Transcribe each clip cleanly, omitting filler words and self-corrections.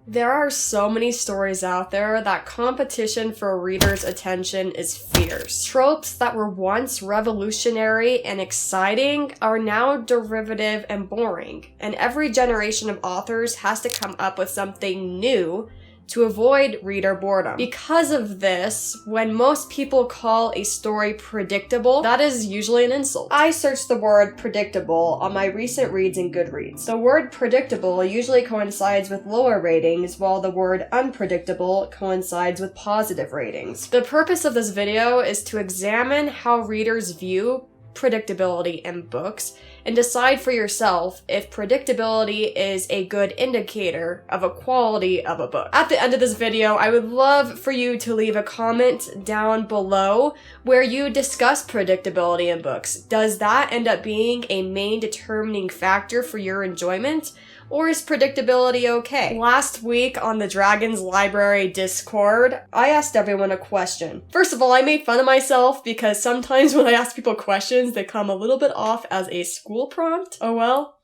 There are so many stories out there that competition for a reader's attention is fierce. Tropes that were once revolutionary and exciting are now derivative and boring, and every generation of authors has to come up with something new to avoid reader boredom. Because of this, when most people call a story predictable, that is usually an insult. I searched the word predictable on my recent reads in Goodreads. The word predictable usually coincides with lower ratings, while the word unpredictable coincides with positive ratings. The purpose of this video is to examine how readers view predictability in books and decide for yourself if predictability is a good indicator of a quality of a book. At the end of this video, I would love for you to leave a comment down below where you discuss predictability in books. Does that end up being a main determining factor for your enjoyment? Or is predictability okay? Last week on the Dragon's Library Discord, I asked everyone a question. First of all, I made fun of myself because sometimes when I ask people questions, they come a little bit off as a school prompt. Oh well.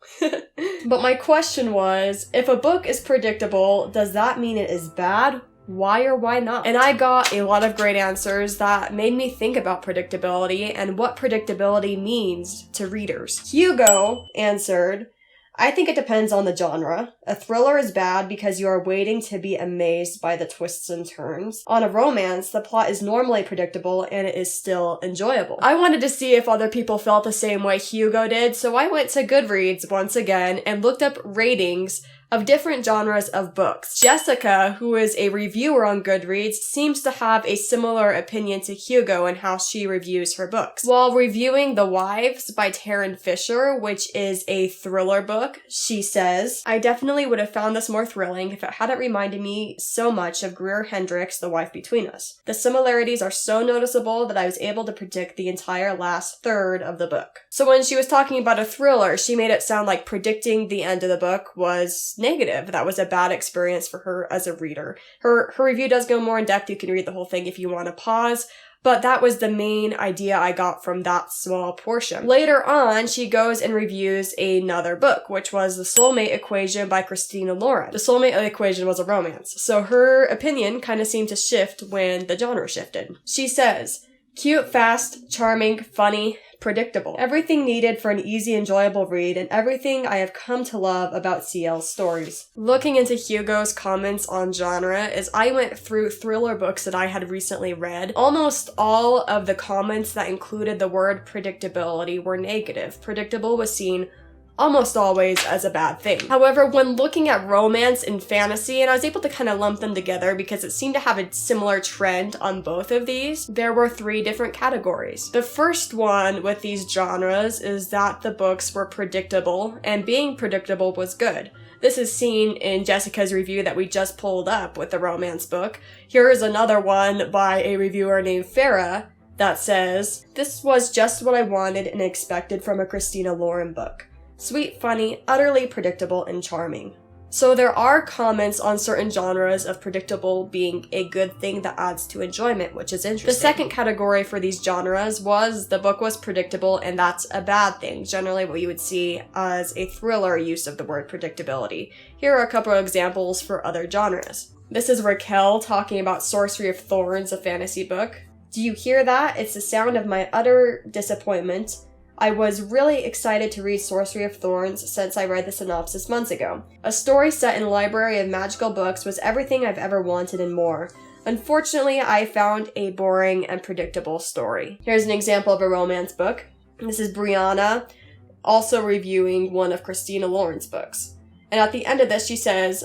But my question was, if a book is predictable, does that mean it is bad? Why or why not? And I got a lot of great answers that made me think about predictability and what predictability means to readers. Hugo answered, I think it depends on the genre. A thriller is bad because you are waiting to be amazed by the twists and turns. On a romance, the plot is normally predictable and it is still enjoyable. I wanted to see if other people felt the same way Hugo did, so I went to Goodreads once again and looked up ratings of different genres of books. Jessica, who is a reviewer on Goodreads, seems to have a similar opinion to Hugo in how she reviews her books. While reviewing The Wives by Taryn Fisher, which is a thriller book, she says, I definitely would have found this more thrilling if it hadn't reminded me so much of Greer Hendricks' The Wife Between Us. The similarities are so noticeable that I was able to predict the entire last third of the book. So when she was talking about a thriller, she made it sound like predicting the end of the book was negative. That was a bad experience for her as a reader. Her review does go more in depth. You can read the whole thing if you want to pause. But that was the main idea I got from that small portion. Later on, she goes and reviews another book, which was The Soulmate Equation by Christina Lauren. The Soulmate Equation was a romance, so her opinion kind of seemed to shift when the genre shifted. She says, cute, fast, charming, funny, predictable. Everything needed for an easy, enjoyable read, and everything I have come to love about CL's stories. Looking into Hugo's comments on genre, as I went through thriller books that I had recently read, almost all of the comments that included the word predictability were negative. Predictable was seen almost always as a bad thing. However, when looking at romance and fantasy, and I was able to kind of lump them together because it seemed to have a similar trend on both of these, there were 3 different categories. The first one with these genres is that the books were predictable, and being predictable was good. This is seen in Jessica's review that we just pulled up with the romance book. Here is another one by a reviewer named Farah that says, this was just what I wanted and expected from a Christina Lauren book. Sweet, funny, utterly predictable, and charming. So there are comments on certain genres of predictable being a good thing that adds to enjoyment, which is interesting. The second category for these genres was the book was predictable and that's a bad thing, generally what you would see as a thriller use of the word predictability. Here are a couple of examples for other genres. This is Raquel talking about Sorcery of Thorns, a fantasy book. Do you hear that? It's the sound of my utter disappointment. I was really excited to read Sorcery of Thorns since I read the synopsis months ago. A story set in a library of magical books was everything I've ever wanted and more. Unfortunately, I found a boring and predictable story. Here's an example of a romance book. This is Brianna, also reviewing one of Christina Lauren's books. And at the end of this, she says,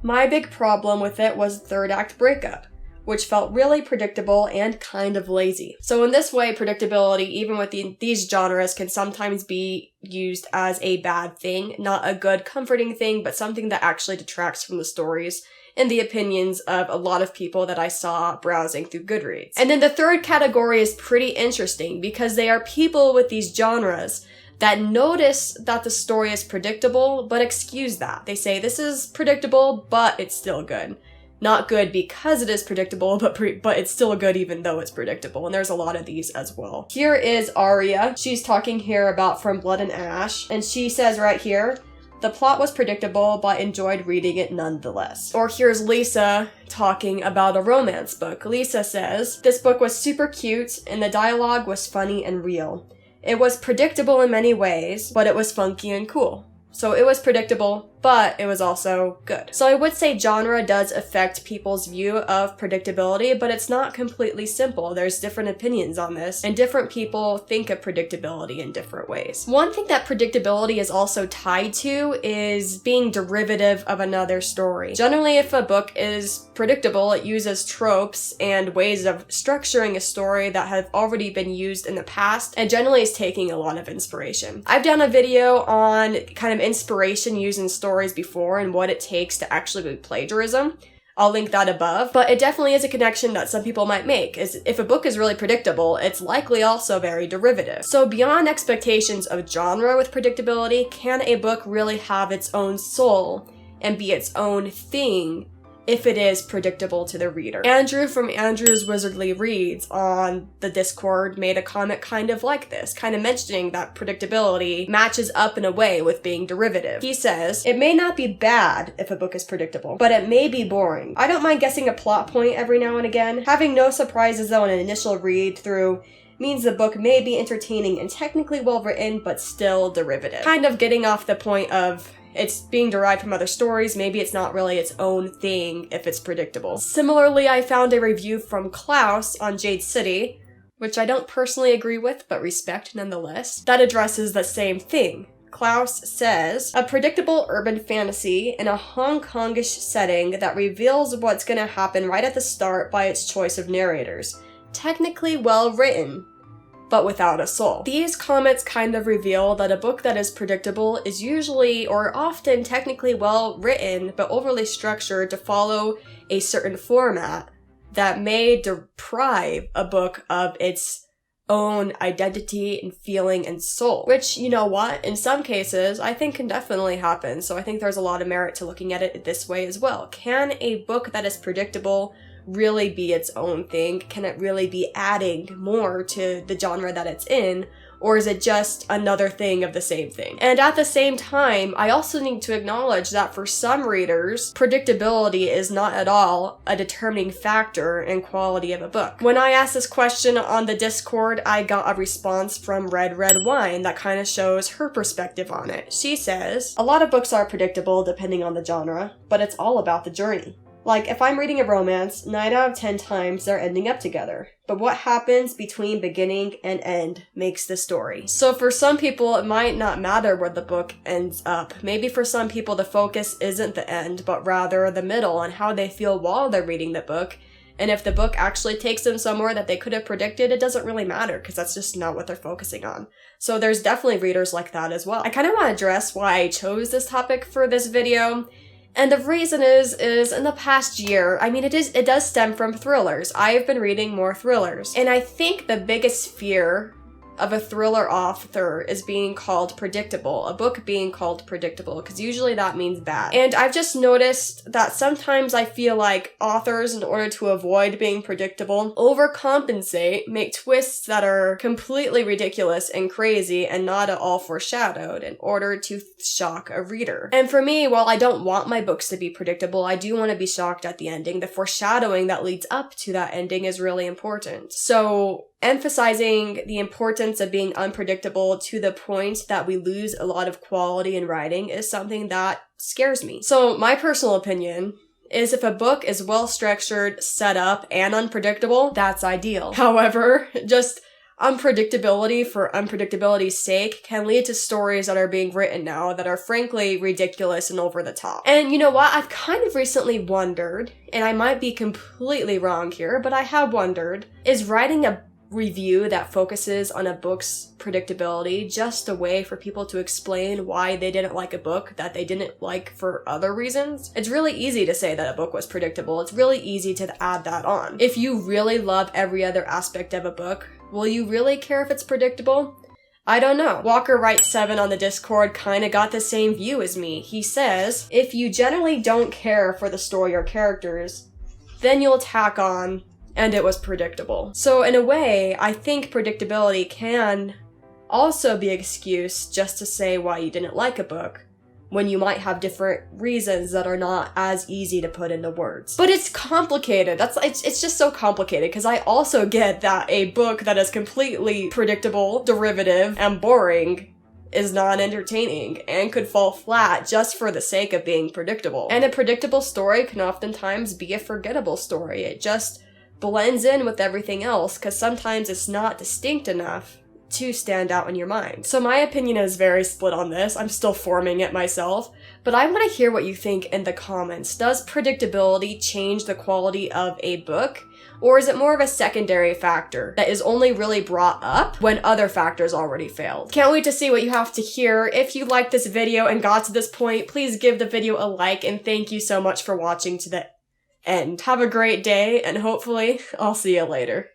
my big problem with it was third act breakup, which felt really predictable and kind of lazy. So in this way, predictability, even with these genres, can sometimes be used as a bad thing, not a good, comforting thing, but something that actually detracts from the stories in the opinions of a lot of people that I saw browsing through Goodreads. And then the third category is pretty interesting because they are people with these genres that notice that the story is predictable, but excuse that. They say, this is predictable, but it's still good. Not good because it is predictable, but it's still good even though it's predictable. And there's a lot of these as well. Here is Aria. She's talking here about From Blood and Ash. And she says right here, The plot was predictable, but I enjoyed reading it nonetheless. Or here's Lisa talking about a romance book. Lisa says, "This book was super cute, and the dialogue was funny and real. It was predictable in many ways, but it was funky and cool." So it was predictable, but it was also good. So I would say genre does affect people's view of predictability, but it's not completely simple. There's different opinions on this, and different people think of predictability in different ways. One thing that predictability is also tied to is being derivative of another story. Generally, if a book is predictable, it uses tropes and ways of structuring a story that have already been used in the past, and generally is taking a lot of inspiration. I've done a video on kind of inspiration used in stories before and what it takes to actually be plagiarism. I'll link that above, but it definitely is a connection that some people might make, is if a book is really predictable, it's likely also very derivative. So beyond expectations of genre with predictability, can a book really have its own soul and be its own thing if it is predictable to the reader? Andrew from Andrew's Wizardly Reads on the Discord made a comment kind of like this, kind of mentioning that predictability matches up in a way with being derivative. He says, "It may not be bad if a book is predictable, but it may be boring. I don't mind guessing a plot point every now and again. Having no surprises though in an initial read through means the book may be entertaining and technically well written, but still derivative." Kind of getting off the point of it's being derived from other stories, maybe it's not really its own thing if it's predictable. Similarly, I found a review from Klaus on Jade City, which I don't personally agree with, but respect nonetheless, that addresses the same thing. Klaus says, "A predictable urban fantasy in a Hong Kongish setting that reveals what's gonna happen right at the start by its choice of narrators. Technically well written, but without a soul." These comments kind of reveal that a book that is predictable is usually or often technically well written, but overly structured to follow a certain format that may deprive a book of its own identity and feeling and soul. Which, you know what, in some cases, I think can definitely happen. So I think there's a lot of merit to looking at it this way as well. Can a book that is predictable really be its own thing? Can it really be adding more to the genre that it's in? Or is it just another thing of the same thing? And at the same time, I also need to acknowledge that for some readers, predictability is not at all a determining factor in quality of a book. When I asked this question on the Discord, I got a response from Red Wine that kind of shows her perspective on it. She says, "A lot of books are predictable depending on the genre, but it's all about the journey. Like, if I'm reading a romance, 9 out of 10 times they're ending up together. But what happens between beginning and end makes the story." So for some people, it might not matter where the book ends up. Maybe for some people, the focus isn't the end, but rather the middle and how they feel while they're reading the book. And if the book actually takes them somewhere that they could have predicted, it doesn't really matter because that's just not what they're focusing on. So there's definitely readers like that as well. I kind of want to address why I chose this topic for this video. And the reason is in the past year, I mean, it does stem from thrillers. I've been reading more thrillers. And I think the biggest fear of a thriller author is being called predictable, a book being called predictable, because usually that means bad. And I've just noticed that sometimes I feel like authors, in order to avoid being predictable, overcompensate, make twists that are completely ridiculous and crazy and not at all foreshadowed in order to shock a reader. And for me, while I don't want my books to be predictable, I do want to be shocked at the ending. The foreshadowing that leads up to that ending is really important. So emphasizing the importance of being unpredictable to the point that we lose a lot of quality in writing is something that scares me. So my personal opinion is if a book is well structured, set up, and unpredictable, that's ideal. However, just unpredictability for unpredictability's sake can lead to stories that are being written now that are frankly ridiculous and over the top. And you know what? I've kind of recently wondered, and I might be completely wrong here, but I have wondered, is writing a review that focuses on a book's predictability just a way for people to explain why they didn't like a book that they didn't like for other reasons? It's really easy to say that a book was predictable. It's really easy to add that on. If you really love every other aspect of a book, will you really care if it's predictable? I don't know. Walker Wright 7 on the Discord kinda got the same view as me. He says, if you generally don't care for the story or characters, then you'll tack on, and it was predictable. So in a way, I think predictability can also be an excuse just to say why you didn't like a book, when you might have different reasons that are not as easy to put into words. But it's complicated. It's just so complicated, because I also get that a book that is completely predictable, derivative, and boring is non-entertaining and could fall flat just for the sake of being predictable. And a predictable story can oftentimes be a forgettable story. It just blends in with everything else because sometimes it's not distinct enough to stand out in your mind. So my opinion is very split on this. I'm still forming it myself, but I want to hear what you think in the comments. Does predictability change the quality of a book? Or is it more of a secondary factor that is only really brought up when other factors already failed? Can't wait to see what you have to hear. If you liked this video and got to this point, please give the video a like, and thank you so much for watching to the end. Have a great day, and hopefully I'll see you later.